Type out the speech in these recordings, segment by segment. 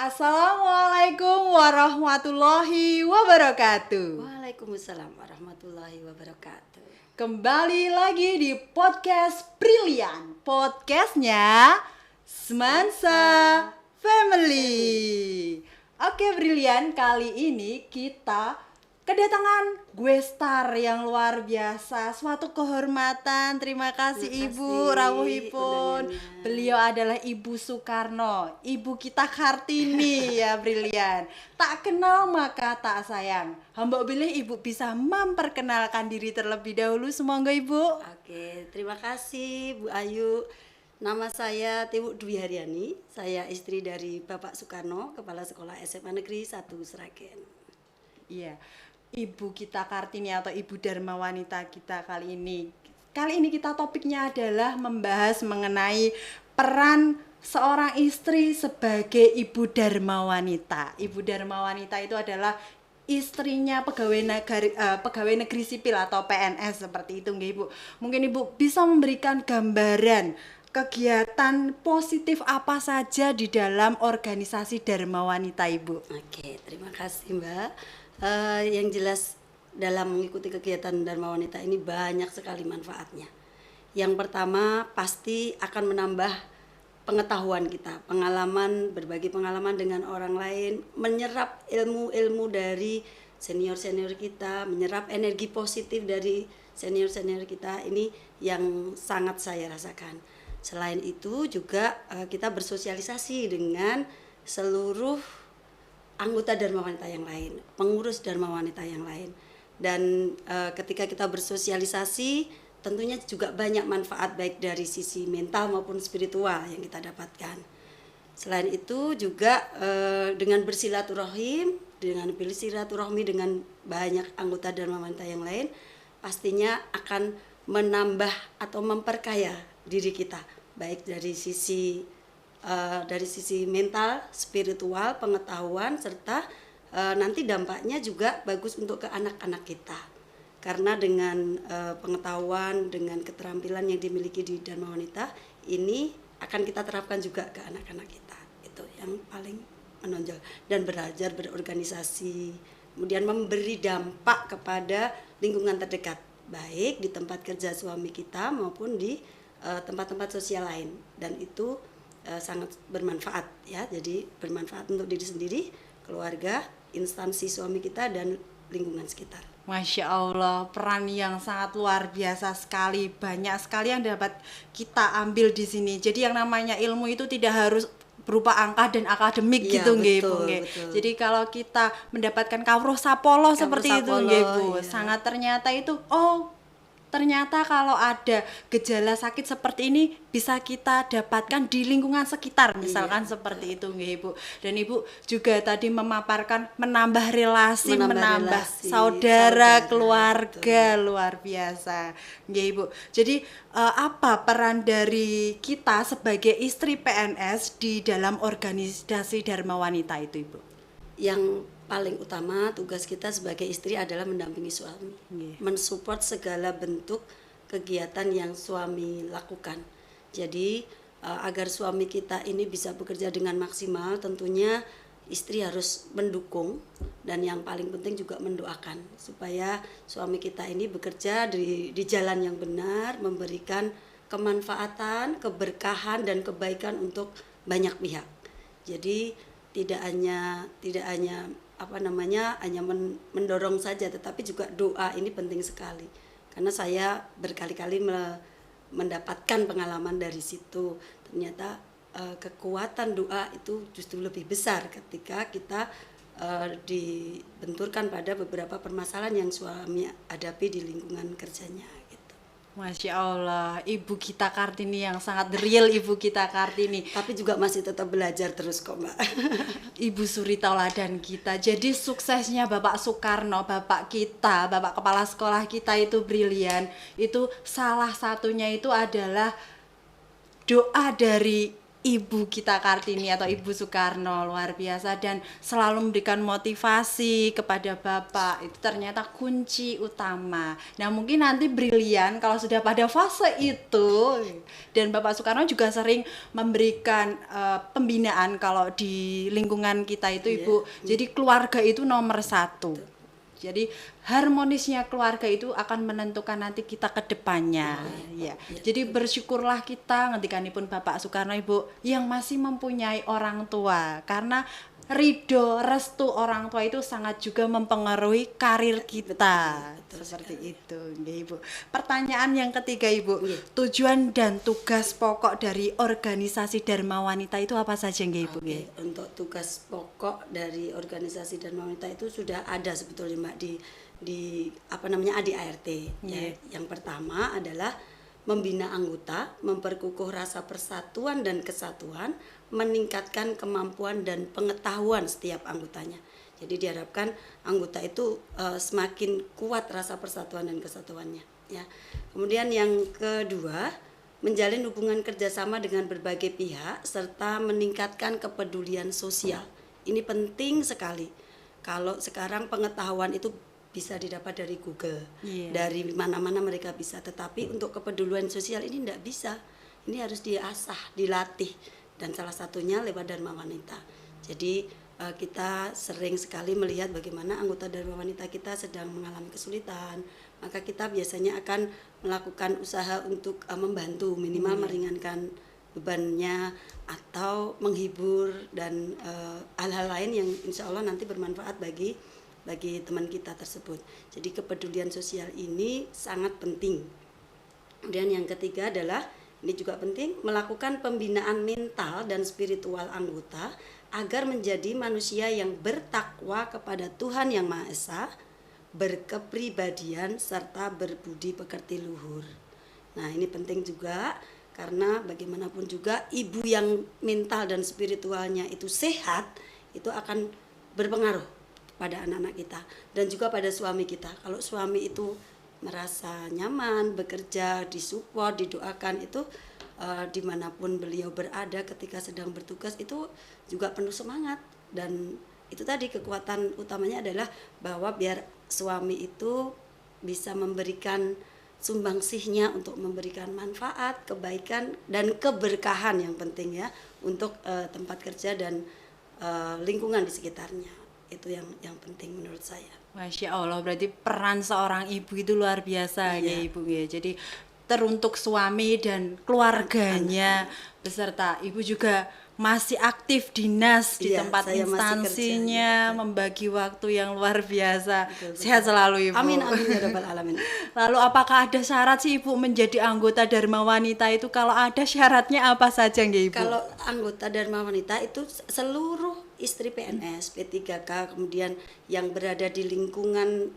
Assalamualaikum warahmatullahi wabarakatuh. Waalaikumsalam warahmatullahi wabarakatuh. Kembali lagi di podcast Brilian, podcastnya Semansa Family. Oke Brilian, kali ini kita kedatangan guest star yang luar biasa, suatu kehormatan. Terima kasih Ibu rawuhipun. Beliau adalah Ibu Soekarno, Ibu kita Kartini ya Brilian. Tak kenal maka tak sayang. Hamba pilih Ibu bisa memperkenalkan diri terlebih dahulu, semoga Ibu. Oke, terima kasih Bu Ayu. Nama saya Tiwu Dwi Haryani. Saya istri dari Bapak Soekarno, Kepala Sekolah SMA Negeri 1 Sragen. Iya. Ibu kita Kartini atau Ibu Dharma Wanita kita kali ini. Kali ini kita topiknya adalah membahas mengenai peran seorang istri sebagai Ibu Dharma Wanita. Ibu Dharma Wanita itu adalah istrinya pegawai negeri sipil atau PNS seperti itu nggih Ibu. Mungkin Ibu bisa memberikan gambaran kegiatan positif apa saja di dalam organisasi Dharma Wanita Ibu. Oke, terima kasih Mbak. Yang jelas dalam mengikuti kegiatan Dharma Wanita ini banyak sekali manfaatnya. Yang pertama pasti akan menambah pengetahuan kita, berbagi pengalaman dengan orang lain, menyerap ilmu-ilmu dari senior-senior kita, menyerap energi positif dari senior-senior kita, ini yang sangat saya rasakan. Selain itu juga kita bersosialisasi dengan seluruh anggota Dharma Wanita yang lain, pengurus Dharma Wanita yang lain. Dan ketika kita bersosialisasi, tentunya juga banyak manfaat baik dari sisi mental maupun spiritual yang kita dapatkan. Selain itu juga dengan bersilaturahim, dengan bersilaturahmi dengan banyak anggota Dharma Wanita yang lain, pastinya akan menambah atau memperkaya diri kita, baik dari sisi mental, spiritual, pengetahuan, serta nanti dampaknya juga bagus untuk ke anak-anak kita. Karena dengan pengetahuan, dengan keterampilan yang dimiliki di Dharma Wanita, ini akan kita terapkan juga ke anak-anak kita. Itu yang paling menonjol. Dan belajar berorganisasi, kemudian memberi dampak kepada lingkungan terdekat, baik di tempat kerja suami kita maupun di tempat-tempat sosial lain. Dan itu sangat bermanfaat ya, jadi bermanfaat untuk diri sendiri, keluarga, instansi suami kita dan lingkungan sekitar. Masya Allah, peran yang sangat luar biasa sekali, banyak sekali yang dapat kita ambil di sini. Jadi yang namanya ilmu itu tidak harus berupa angka dan akademik ya, gitu nggih Bu. Jadi kalau kita mendapatkan kawruh sapolo seperti itu nggih Bu, sangat ternyata itu ternyata kalau ada gejala sakit seperti ini bisa kita dapatkan di lingkungan sekitar, misalkan seperti itu nggih Ibu. Dan Ibu juga tadi memaparkan menambah relasi, menambah saudara, keluarga, betul. Luar biasa nggih Ibu. Jadi apa peran dari kita sebagai istri PNS di dalam organisasi Dharma Wanita itu Ibu? Yang paling utama tugas kita sebagai istri adalah mendampingi suami, mensupport segala bentuk kegiatan yang suami lakukan. Jadi agar suami kita ini bisa bekerja dengan maksimal, tentunya istri harus mendukung dan yang paling penting juga mendoakan supaya suami kita ini bekerja di jalan yang benar, memberikan kemanfaatan, keberkahan dan kebaikan untuk banyak pihak. Jadi tidak hanya hanya mendorong saja, tetapi juga doa ini penting sekali. Karena saya berkali-kali mendapatkan pengalaman dari situ. Ternyata kekuatan doa itu justru lebih besar ketika kita dibenturkan pada beberapa permasalahan yang suami hadapi di lingkungan kerjanya. Masya Allah, Ibu kita Kartini yang sangat real, Ibu kita Kartini. Tapi juga masih tetap belajar terus kok Mbak. Ibu suri tauladan kita. Jadi suksesnya Bapak Soekarno, Bapak kita, Bapak Kepala Sekolah kita itu brilian. Itu salah satunya itu adalah doa dari Ibu kita Kartini atau Ibu Soekarno luar biasa dan selalu memberikan motivasi kepada Bapak. Itu ternyata kunci utama. Nah, mungkin nanti Brilian kalau sudah pada fase itu, dan Bapak Soekarno juga sering memberikan pembinaan kalau di lingkungan kita itu Ibu. Jadi keluarga itu nomor satu. Jadi harmonisnya keluarga itu akan menentukan nanti kita ke depannya. Ya. Jadi bersyukurlah kita ngendikanipun Bapak Soekarno Ibu yang masih mempunyai orang tua, karena ridho restu orang tua itu sangat juga mempengaruhi karir kita. Betul Seperti sekali. itu, nggih, Ibu. Pertanyaan yang ketiga Ibu, tujuan dan tugas pokok dari organisasi Dharma Wanita itu apa saja nggih Ibu? Oke, untuk tugas pokok dari organisasi Dharma Wanita itu sudah ada sebetulnya Mbak di apa namanya ADART. Ya. Yang pertama adalah membina anggota, memperkukuh rasa persatuan dan kesatuan, meningkatkan kemampuan dan pengetahuan setiap anggotanya. Jadi diharapkan anggota itu semakin kuat rasa persatuan dan kesatuannya. Ya. Kemudian yang kedua, menjalin hubungan kerjasama dengan berbagai pihak serta meningkatkan kepedulian sosial. Ini penting sekali. Kalau sekarang pengetahuan itu bisa didapat dari Google, dari mana-mana mereka bisa. Tetapi untuk kepedulian sosial ini tidak bisa. Ini harus diasah, dilatih, dan salah satunya lewat Dharma Wanita. Jadi kita sering sekali melihat bagaimana anggota Dharma Wanita kita sedang mengalami kesulitan, maka kita biasanya akan melakukan usaha untuk membantu, minimal meringankan bebannya atau menghibur dan hal-hal lain yang insya Allah nanti bermanfaat bagi teman kita tersebut. Jadi kepedulian sosial ini sangat penting. Kemudian yang ketiga adalah, ini juga penting, melakukan pembinaan mental dan spiritual anggota agar menjadi manusia yang bertakwa kepada Tuhan Yang Maha Esa, berkepribadian serta berbudi pekerti luhur. Nah, ini penting juga karena bagaimanapun juga ibu yang mental dan spiritualnya itu sehat, itu akan berpengaruh pada anak-anak kita dan juga pada suami kita. Kalau suami itu merasa nyaman bekerja, disupport, didoakan, itu dimanapun beliau berada ketika sedang bertugas itu juga penuh semangat. Dan itu tadi kekuatan utamanya adalah bahwa biar suami itu bisa memberikan sumbangsihnya untuk memberikan manfaat, kebaikan dan keberkahan yang penting ya untuk tempat kerja dan lingkungan di sekitarnya. Itu yang penting menurut saya. Masya Allah, berarti peran seorang ibu itu luar biasa ya Ibu ya. Jadi teruntuk suami dan keluarganya beserta ibu juga masih aktif dinas di tempat instansinya, membagi waktu yang luar biasa. Betul. Sehat selalu Ibu. Amin amin ya rabbal alamin. Lalu apakah ada syarat sih Ibu menjadi anggota Dharma Wanita itu? Kalau ada syaratnya apa saja nggih Ibu? Kalau anggota Dharma Wanita itu seluruh istri PNS, P3K, kemudian yang berada di lingkungan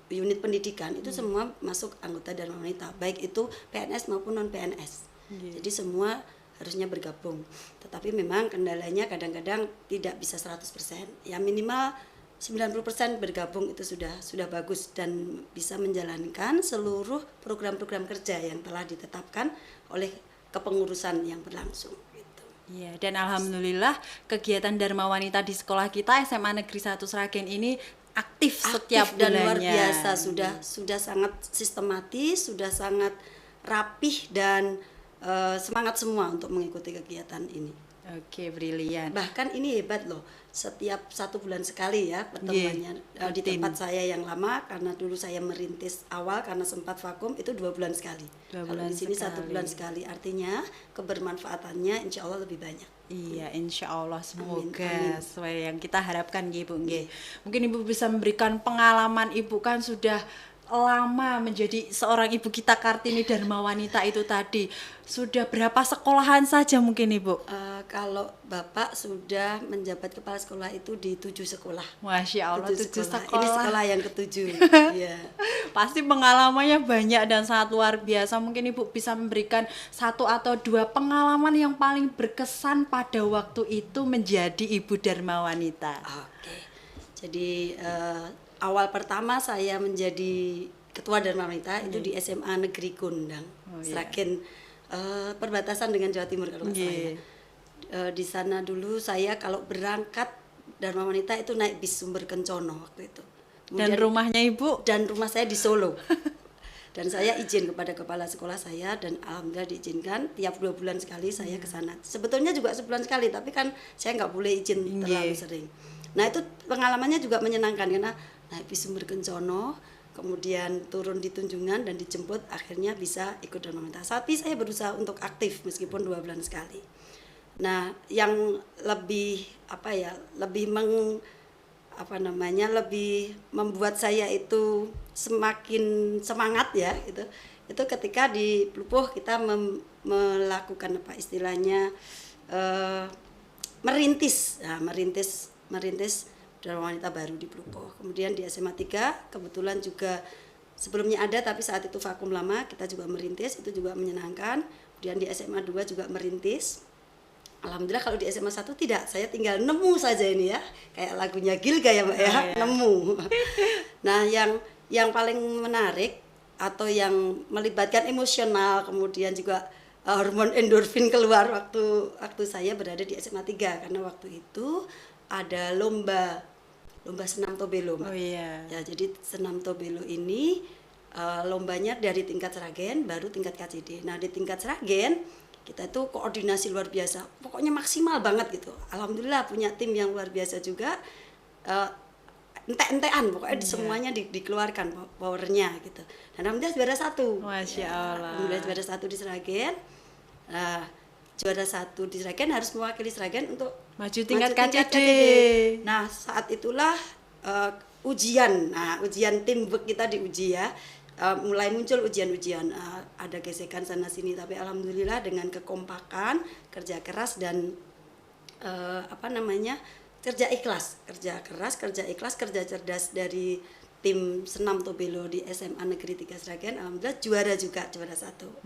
unit pendidikan itu semua masuk anggota Dharma Wanita, baik itu PNS maupun non PNS. Jadi semua harusnya bergabung. Tetapi memang kendalanya kadang-kadang tidak bisa 100%. Ya minimal 90% bergabung itu sudah bagus dan bisa menjalankan seluruh program-program kerja yang telah ditetapkan oleh kepengurusan yang berlangsung. Iya, dan alhamdulillah kegiatan Dharma Wanita di sekolah kita SMA Negeri 1 Sragen ini aktif setiap bulannya. Dan luar biasa, sudah sangat sistematis, sudah sangat rapih dan semangat semua untuk mengikuti kegiatan ini. Oke, brilian. Bahkan ini hebat loh, setiap 1 bulan sekali ya pertemuannya. Di tempat saya yang lama, karena dulu saya merintis awal karena sempat vakum, itu 2 bulan sekali. Kalau di sini 1 bulan sekali, artinya kebermanfaatannya insya Allah lebih banyak. Iya, insya Allah semoga sesuai yang kita harapkan Ibu. Mungkin Ibu bisa memberikan pengalaman Ibu kan sudah lama menjadi seorang ibu kita Kartini Dharma Wanita itu tadi. Sudah berapa sekolahan saja mungkin Ibu? Kalau Bapak sudah menjabat kepala sekolah itu di 7 sekolah. Masya Allah, 7 sekolah. Ini sekolah yang ke-7. Ya. Pasti pengalamannya banyak dan sangat luar biasa. Mungkin Ibu bisa memberikan 1 atau 2 pengalaman yang paling berkesan pada waktu itu menjadi ibu Dharma Wanita. Oke. Jadi awal pertama saya menjadi ketua Dharma Wanita itu di SMA Negeri Gondang, Sragen perbatasan dengan Jawa Timur kalau nggak salah ya. Di sana dulu saya kalau berangkat Dharma Wanita itu naik bis Sumber Kencono waktu itu. Dan rumahnya Ibu? Dan rumah saya di Solo. Dan saya izin kepada kepala sekolah saya dan alhamdulillah diizinkan tiap 2 bulan sekali saya ke sana. Sebetulnya juga sebulan sekali, tapi kan saya nggak boleh izin terlalu sering. Nah itu pengalamannya juga menyenangkan karena naik bis Sumber Kencono, kemudian turun di Tunjungan dan dijemput, akhirnya bisa ikut Dharma Wanita. Tapi saya berusaha untuk aktif meskipun 2 bulan sekali. Nah yang lebih lebih membuat saya itu semakin semangat ya itu ketika di Plupuh kita melakukan merintis Dharma Wanita baru di Plupuh. Kemudian di SMA 3 kebetulan juga sebelumnya ada tapi saat itu vakum lama, kita juga merintis, itu juga menyenangkan. Kemudian di SMA 2 juga merintis. Alhamdulillah kalau di SMA 1 tidak, saya tinggal nemu saja ini ya. Kayak lagunya Gilga ya Mbak ya, nemu. Nah, yang paling menarik atau yang melibatkan emosional, kemudian juga hormon endorfin keluar waktu saya berada di SMA 3 karena waktu itu ada lomba senam tobelo, Mbak. Oh iya. Ya, jadi senam tobelo ini lombanya dari tingkat Sragen baru tingkat KCD. Nah, di tingkat Sragen kita itu koordinasi luar biasa, pokoknya maksimal banget gitu. Alhamdulillah punya tim yang luar biasa juga, ente-entean pokoknya semuanya dikeluarkan powernya gitu. Dan alhamdulillah juara 1. Masya Allah. Alhamdulillah juara 1 di Sragen. Juara 1 di Sragen harus mewakili Sragen untuk maju tingkat KCD. Nah saat itulah ujian teamwork kita diuji ya. Mulai muncul ujian-ujian, ada gesekan sana sini, tapi alhamdulillah dengan kekompakan, kerja keras dan kerja ikhlas, kerja cerdas dari tim senam tobelo di SMA Negeri 3 Sragen, alhamdulillah juara 1.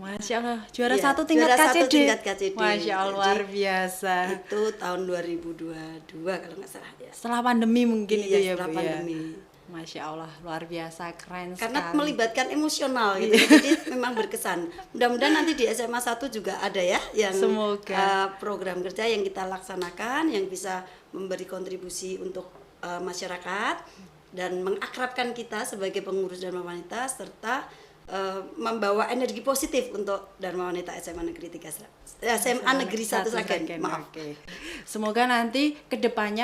Masya Allah, juara Ya, 1 tingkat juara KCD. 1 tingkat KCD. Masya Allah, luar biasa. Itu tahun 2022 kalau nggak salah ya. Setelah pandemi mungkin itu ya setelah Bu pandemi. ya. Masya Allah, luar biasa, keren Karena sekali. melibatkan emosional gitu, jadi memang berkesan. Mudah-mudahan nanti di SMA 1 juga ada ya yang program kerja yang kita laksanakan yang bisa memberi kontribusi untuk masyarakat dan mengakrabkan kita sebagai pengurus Dharma Wanita serta membawa energi positif untuk Dharma Wanita SMA Negeri 1 Sragen. Maaf. Oke. Semoga nanti kedepannya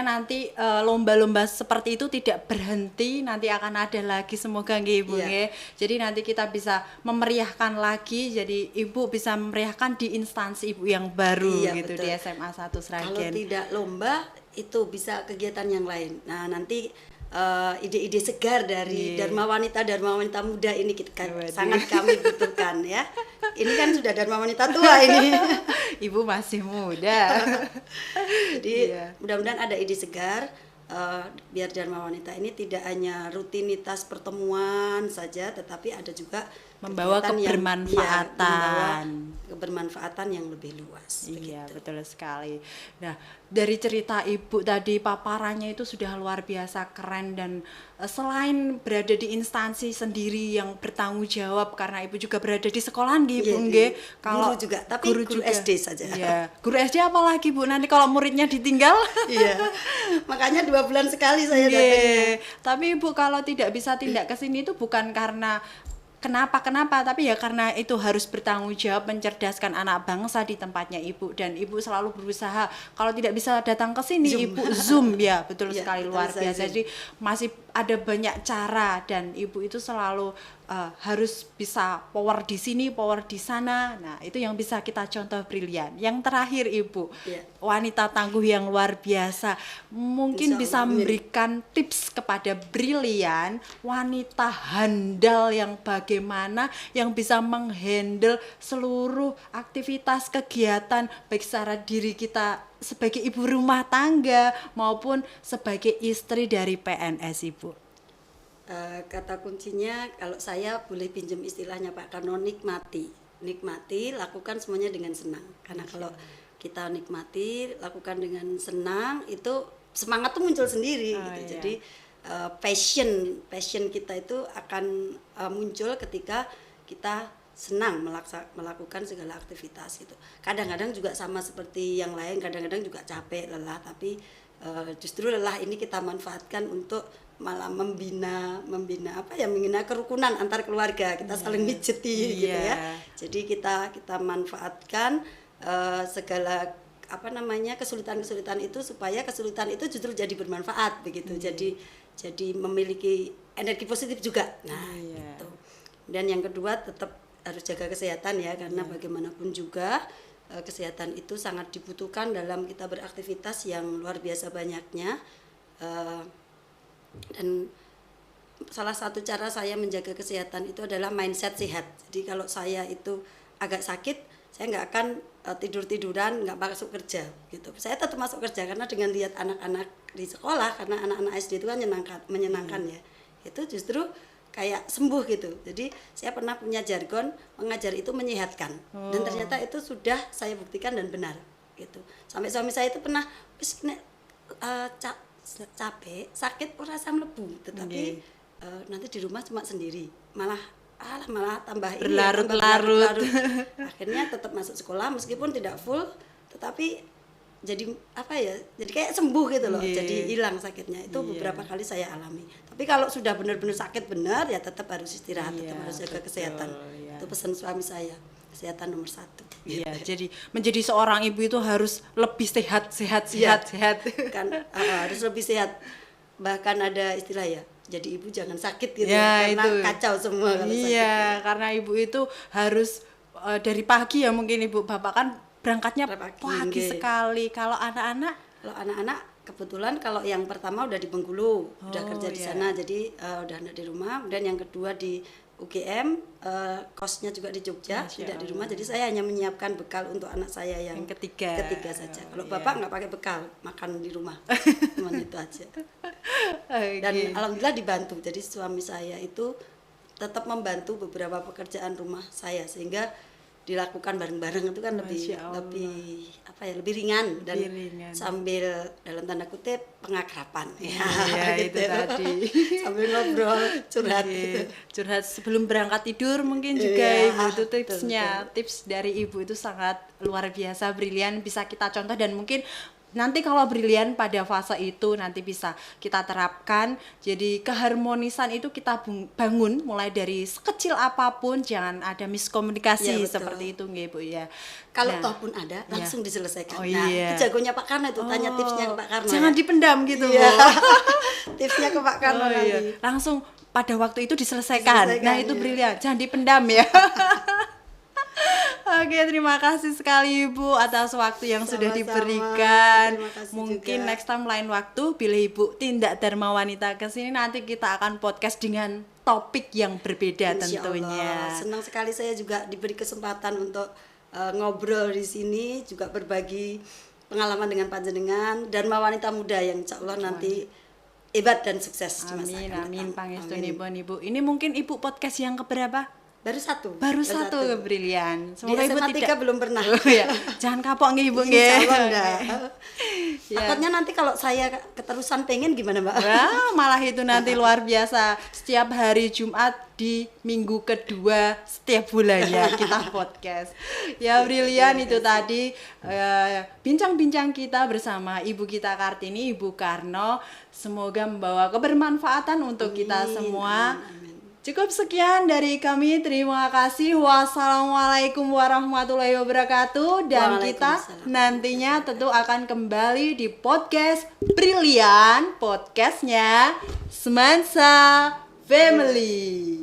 lomba-lomba seperti itu tidak berhenti, nanti akan ada lagi semoga nggih Ibu nggih. Jadi nanti kita bisa memeriahkan lagi, jadi Ibu bisa memeriahkan di instansi Ibu yang baru gitu betul. Di SMA 1 Sragen. Kalau tidak lomba itu bisa kegiatan yang lain. Nah, nanti ide-ide segar dari Dharma Wanita muda ini sangat kami butuhkan ya. Ini kan sudah Dharma Wanita tua ini. Ibu masih muda. Jadi mudah-mudahan ada ide segar biar Dharma Wanita ini tidak hanya rutinitas pertemuan saja, tetapi ada juga membawa kebermanfaatan yang lebih luas. Iya, begitu. Betul sekali. Nah, dari cerita Ibu tadi paparannya itu sudah luar biasa keren dan selain berada di instansi sendiri yang bertanggung jawab karena Ibu juga berada di sekolahan gitu nggih. Kalau guru juga, tapi guru SD saja. Iya. Guru SD apalagi Bu? Nanti kalau muridnya ditinggal? Iya. Makanya 2 bulan sekali saya datang. Tapi Ibu kalau tidak bisa tindak ke sini itu bukan karena kenapa, tapi ya karena itu harus bertanggung jawab mencerdaskan anak bangsa di tempatnya Ibu, dan Ibu selalu berusaha kalau tidak bisa datang ke sini Ibu Zoom ya, betul sekali, luar biasa. Jadi masih ada banyak cara dan Ibu itu selalu harus bisa power di sini, power di sana. Nah, itu yang bisa kita contoh brilian. Yang terakhir Ibu, wanita tangguh yang luar biasa. Mungkin bisa memberikan tips kepada brilian, wanita handal yang bagaimana yang bisa menghandle seluruh aktivitas kegiatan baik secara diri kita sebagai ibu rumah tangga maupun sebagai istri dari PNS Ibu. Kata kuncinya kalau saya boleh pinjam istilahnya Pak Karno, nikmati, lakukan semuanya dengan senang. Karena kalau kita nikmati, lakukan dengan senang, itu semangat tuh muncul sendiri gitu. Iya. Jadi passion kita itu akan muncul ketika kita senang melakukan segala aktivitas itu. Kadang-kadang juga sama seperti yang lain, kadang-kadang juga capek, lelah, tapi justru lelah ini kita manfaatkan untuk malah membina kerukunan antar keluarga, kita saling mijeti gitu ya. Jadi kita manfaatkan segala kesulitan itu supaya kesulitan itu justru jadi bermanfaat begitu. Jadi memiliki energi positif juga. Nah, gitu. Dan yang kedua tetap harus jaga kesehatan ya, karena bagaimanapun juga kesehatan itu sangat dibutuhkan dalam kita beraktivitas yang luar biasa banyaknya. Dan salah satu cara saya menjaga kesehatan itu adalah mindset sehat. Jadi kalau saya itu agak sakit, saya nggak akan tidur-tiduran, nggak masuk kerja gitu. Saya tetap masuk kerja karena dengan lihat anak-anak di sekolah, karena anak-anak SD itu kan menyenangkan ya. Itu justru kayak sembuh gitu. Jadi saya pernah punya jargon, mengajar itu menyehatkan. Dan ternyata itu sudah saya buktikan dan benar gitu. Sampai suami saya itu pernah capek, sakit rasa melebu, tetapi nanti di rumah cuma sendiri. Malah tambah berlarut-larut. Akhirnya tetap masuk sekolah meskipun tidak full, tetapi jadi jadi kayak sembuh gitu loh. Jadi hilang sakitnya. Itu beberapa kali saya alami. Tapi kalau sudah benar-benar sakit benar ya tetap harus istirahat, tetap harus jaga kesehatan. Itu pesan suami saya, kesehatan nomor 1. Iya, jadi menjadi seorang ibu itu harus lebih sehat. Kan harus lebih sehat. Bahkan ada istilah ya, jadi ibu jangan sakit gitu ya, karena itu kacau semua kalau sakit. Iya, karena ibu itu harus dari pagi ya, mungkin ibu bapak kan berangkatnya pagi sekali. Kalau anak-anak kebetulan kalau yang pertama udah di Bengkulu, udah kerja di sana, jadi udah anak di rumah. Dan yang kedua di UGM, kosnya juga di Jogja, tidak di rumah. Jadi saya hanya menyiapkan bekal untuk anak saya yang ketiga saja. Kalau bapak nggak pakai bekal, makan di rumah, cuma itu aja. Dan alhamdulillah dibantu. Jadi suami saya itu tetap membantu beberapa pekerjaan rumah saya, sehingga dilakukan bareng-bareng itu kan lebih ringan dan sambil dalam tanda kutip pengakraban gitu itu tadi. Sambil ngobrol curhat sebelum berangkat tidur mungkin juga ibu itu tipsnya. Tips dari ibu itu sangat luar biasa, brilian, bisa kita contoh, dan mungkin nanti kalau brilian pada fase itu nanti bisa kita terapkan. Jadi keharmonisan itu kita bangun mulai dari sekecil apapun, jangan ada miskomunikasi seperti itu nggih Bu ya. Kalau toh pun ada langsung diselesaikan. Itu jagonya Pak Karno itu, tanya tipsnya ke Pak Karno. Jangan dipendam gitu Bu. Tipsnya ke Pak Karno nanti. Langsung pada waktu itu diselesaikan. Nah, itu brilian. Jangan dipendam ya. Oke, terima kasih sekali Ibu atas waktu yang sudah diberikan. Mungkin juga next time lain waktu bila Ibu Tindak Dharma Wanita kesini, nanti kita akan podcast dengan topik yang berbeda tentunya. Senang sekali saya juga diberi kesempatan untuk ngobrol di sini, juga berbagi pengalaman dengan panjenengan Dharma Wanita Muda yang insya Allah nanti hebat dan sukses. Amin, pangestunipun Ibu. Ini mungkin Ibu podcast yang keberapa? Baru satu brilian. Semoga di SMA Ibu 3 belum pernah. Jangan kapok nih Ibu nggih. Insyaallah enggak. Takutnya nanti kalau saya keterusan pengen gimana Mbak? Wah, malah itu nanti luar biasa. Setiap hari Jumat di minggu kedua setiap bulannya kita podcast. Ya brilian itu tadi bincang-bincang kita bersama Ibu kita Kartini, Ibu Karno. Semoga membawa kebermanfaatan untuk kita semua. Cukup sekian dari kami, terima kasih. Wassalamualaikum warahmatullahi wabarakatuh. Dan kita nantinya tentu akan kembali di podcast Brilian, podcastnya Semansa Family.